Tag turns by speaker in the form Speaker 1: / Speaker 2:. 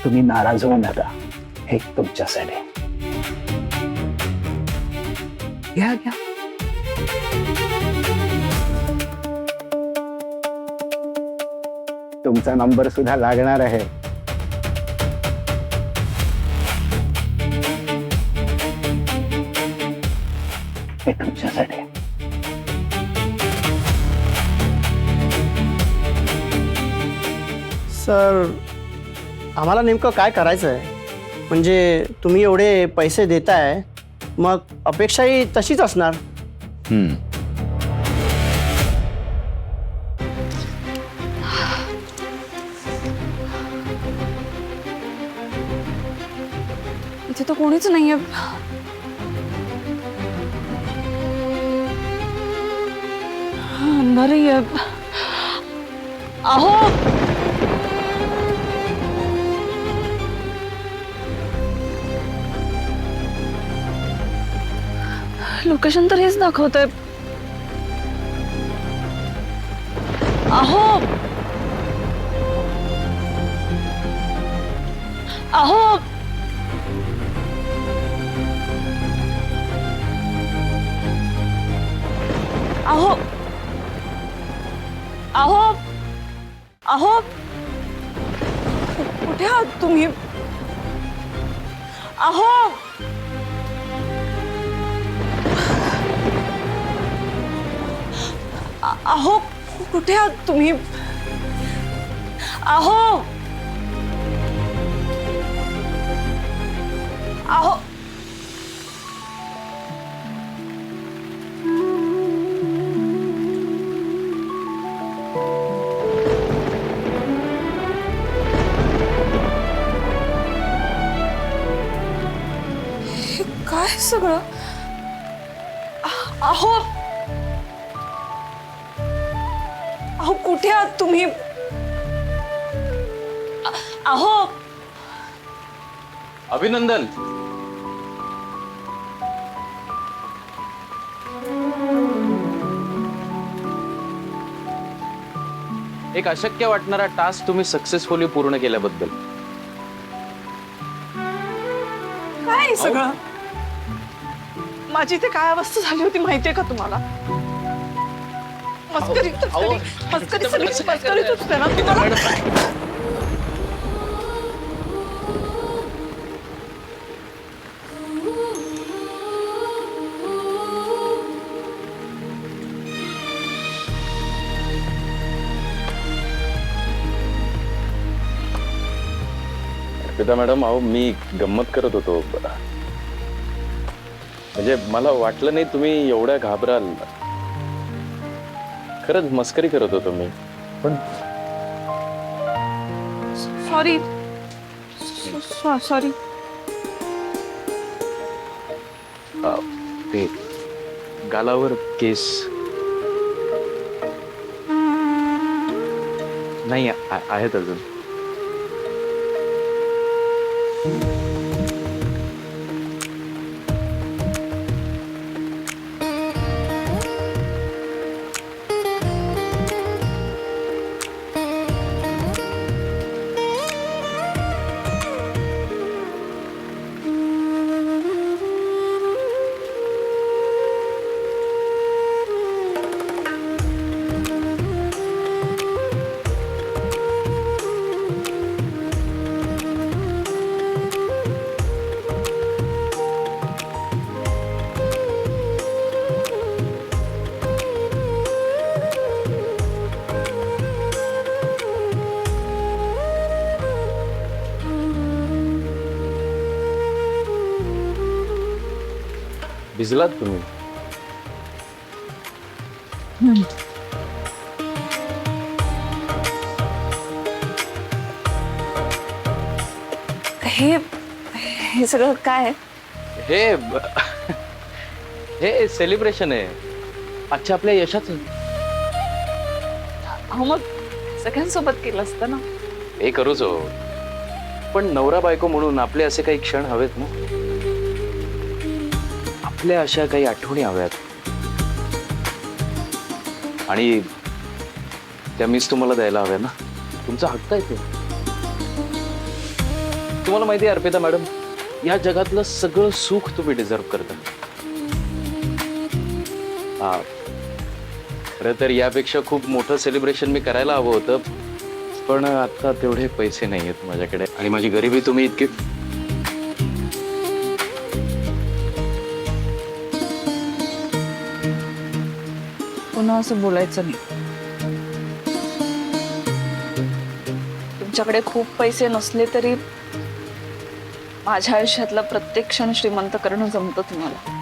Speaker 1: तुम्ही नाराज होऊ नका, हे तुमच्यासाठी. घ्या घ्या. तुमचा नंबर सुद्धा लागणार आहे. हे तुमच्यासाठी.
Speaker 2: सर, आम्हाला नेमकं काय करायचं आहे? म्हणजे तुम्ही एवढे पैसे देताय, मग अपेक्षाही तशीच असणार.
Speaker 3: इथे तर कोणीच नाहीये. अंधारही आहे. अहो, लोकेशन तर हेच दाखवतंय. अहो अहो अहो अहो अहो कुठे आहात तुम्ही? अहो अहो कुठे आहात तुम्ही? अहो अहो हे काय सगळं? अहो अहो कुठे आहात तुम्ही? अहो
Speaker 4: अभिनंदन. एक अशक्य वाटणारा टास्क तुम्ही सक्सेसफुली पूर्ण केल्याबद्दल.
Speaker 3: काय हे सगळं? माझी इथे काय अवस्था झाली होती माहितीये का तुम्हाला? मस्करी सगळी मस्करीच असते ना तुम्हाला.
Speaker 4: अर्पिता मॅडम, अहो मी गंमत करत होतो. म्हणजे मला वाटलं नाही तुम्ही एवढ्या घाबराल. खरंच मस्करी करत होतो मी. पण
Speaker 3: सॉरी सॉरी.
Speaker 4: ते गालावर केस नाही आहेत अजून. भिजलात तुम्ही.
Speaker 3: हे सगळं काय?
Speaker 4: हे सेलिब्रेशन आहे आजच्या आपल्या यशाचं.
Speaker 3: अहो मग सगळ्यांसोबत केलं असतं ना.
Speaker 4: हे करूच हो, पण नवरा बायको म्हणून आपले असे काही क्षण हवेत ना. आपल्या अशा काही आठवणी हव्यात आणि त्या मीच तुम्हाला द्यायला हव्या ना. तुमचा हक्क आहे ते. तुम्हाला माहिती आहे अर्पिता मॅडम, या जगातलं सगळं सुख तुम्ही डिझर्व करता. हा, खरं तर यापेक्षा खूप मोठं सेलिब्रेशन मी करायला हवं होतं, पण आता तेवढे पैसे नाही आहेत माझ्याकडे आणि माझी गरिबी तुम्ही इतकी.
Speaker 3: पुन्हा असं बोलायचं नाही. तुमच्याकडे खूप पैसे नसले तरी माझ्या आयुष्यातला प्रत्येक क्षण श्रीमंत करणं जमतं तुम्हाला.